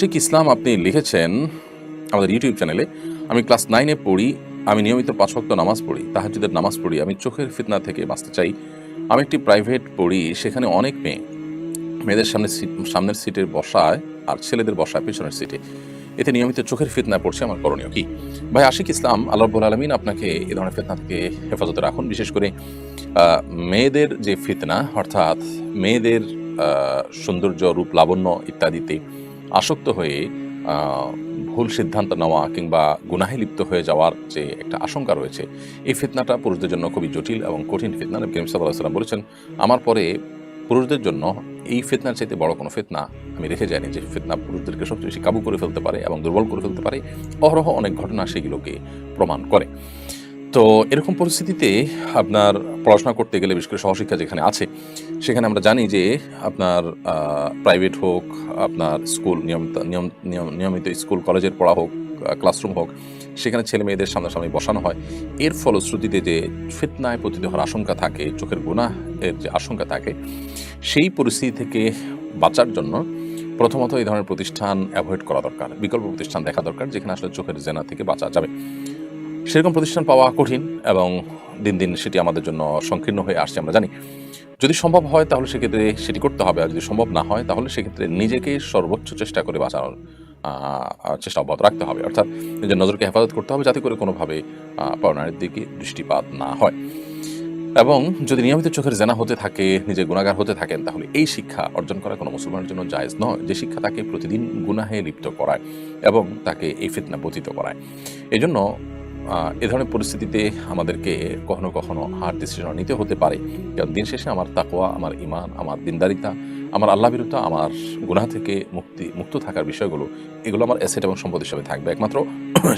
আশিক ইসলাম আপনি লিখেছেন আমাদের ইউটিউব চ্যানেলে, আমি ক্লাস 9-এ পড়ি, আমি নিয়মিত 5 ওয়াক্ত নামাজ পড়ি, তাহাজ্জুদের নামাজ পড়ি, আমি চোখের ফিতনা থেকে বাঁচতে চাই। আমি একটি প্রাইভেট পড়ি, সেখানে অনেক মেয়েদের সামনের সিটে বসায় আর ছেলেদের বসায় পেছনের সিটে। এতে নিয়মিত চোখের ফিতনায় পড়ছে, আমার করণীয় কি? ভাই আশিক ইসলাম, আল্লাহ রাব্বুল আলামিন আপনাকে এ ধরনের ফিতনা থেকে হেফাজতে রাখুন। বিশেষ করে মেয়েদের যে ফিতনা, অর্থাৎ মেয়েদের সৌন্দর্য, রূপ, লাবণ্য ইত্যাদিতে আসক্ত হয়ে ভুল সিদ্ধান্ত নেওয়া কিংবা গুনাহে লিপ্ত হয়ে যাওয়ার যে একটা আশঙ্কা রয়েছে, এই ফিতনাটা পুরুষদের জন্য খুবই জটিল এবং কঠিন ফিতনা। নবী করিম সাল্লাল্লাহু আলাইহি ওয়াসাল্লাম বলেছেন, আমার পরে পুরুষদের জন্য এই ফিতনার চাইতে বড় কোনো ফিতনা আমি রেখে যাইনি, যে ফিতনা পুরুষদেরকে সবচেয়ে বেশি কাবু করে ফেলতে পারে এবং দুর্বল করে ফেলতে পারে। অহরহ অনেক ঘটনা সেগুলোকে প্রমাণ করে। তো এরকম পরিস্থিতিতে আপনার পড়াশোনা করতে গেলে, বিশেষ করে সহশিক্ষা যেখানে আছে, সেখানে আমরা জানি যে আপনার প্রাইভেট হোক, আপনার স্কুল নিয়মিত স্কুল কলেজের পড়া হোক, ক্লাসরুম হোক, সেখানে ছেলে মেয়েদের সামনাসামনি বসানো হয়। এর ফলশ্রুতিতে যে ফিতনায় পতিত হওয়ার আশঙ্কা থাকে, চোখের গুনাহের যে আশঙ্কা থাকে, সেই পরিস্থিতি থেকে বাঁচার জন্য প্রথমত এই ধরনের প্রতিষ্ঠান অ্যাভয়েড করা দরকার, বিকল্প প্রতিষ্ঠান দেখা দরকার যেখানে আসলে চোখের জেনা থেকে বাঁচা যাবে। সেরকম প্রতিষ্ঠান পাওয়া কঠিন এবং দিন দিন সেটি আমাদের জন্য সংকীর্ণ হয়ে আসছে, আমরা জানি। যদি সম্ভব হয় তাহলে সেক্ষেত্রে সেটি করতে হবে, আর যদি সম্ভব না হয় তাহলে সেক্ষেত্রে নিজেকে সর্বোচ্চ চেষ্টা করে বাঁচানোর চেষ্টা অব্যাহত রাখতে হবে। অর্থাৎ নিজের নজরকে হেফাজত করতে হবে, যাতে করে কোনোভাবে পরনারীর দিকে দৃষ্টিপাত না হয়। এবং যদি নিয়মিত চোখের জেনা হতে থাকে, নিজে গুনাহগার হতে থাকেন, তাহলে এই শিক্ষা অর্জন করা কোনো মুসলমানের জন্য জায়েজ নয়, যে শিক্ষা তাকে প্রতিদিন গুনাহে লিপ্ত করায় এবং তাকে এই ফিতনা পতিত করায়। এজন্য এ ধরনের পরিস্থিতিতে আমাদেরকে কখনো কখনো হার্ড ডিসিশন নিতে হতে পারে, কারণ দিন শেষে আমার তাকওয়া, আমার ঈমান, আমার দিনদারিতা, আমার আল্লাহ বিরুদ্ধে, আমার গুনাহ থেকে মুক্ত থাকার বিষয়গুলো, এগুলো আমার অ্যাসেট এবং সম্পদ হিসেবে থাকবে। একমাত্র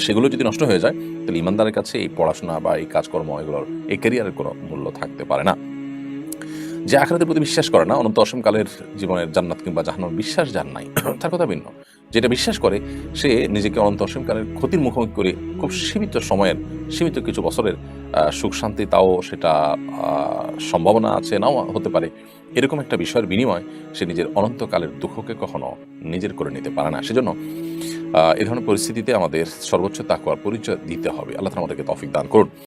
সেগুলো যদি নষ্ট হয়ে যায়, তাহলে ঈমানদারের কাছে এই পড়াশোনা বা এই কাজকর্ম, এগুলোর, এই ক্যারিয়ারের কোনো মূল্য থাকতে পারে না। যে আখিরাতের প্রতি বিশ্বাস করে না, অনন্ত অসীমকালের জীবনের জান্নাত কিংবা জাহান্নামের বিশ্বাস যার নাই, তার কথা ভিন্ন। যেটা বিশ্বাস করে, সে নিজেকে অনন্ত অসীমকালের ক্ষতির মুখোমুখি করে খুব সীমিত সময়ের, সীমিত কিছু বছরের সুখ শান্তি, তাও সেটা সম্ভাবনা আছে, নাও হতে পারে, এরকম একটা বিষয়ের বিনিময় সে নিজের অনন্তকালের দুঃখকে কখনো নিজের করে নিতে পারে না। সেজন্য এ ধরনের পরিস্থিতিতে আমাদের সর্বোচ্চ তাকওয়ার পরিচয় দিতে হবে। আল্লাহ তাআলা আমাদেরকে তৌফিক দান করুন।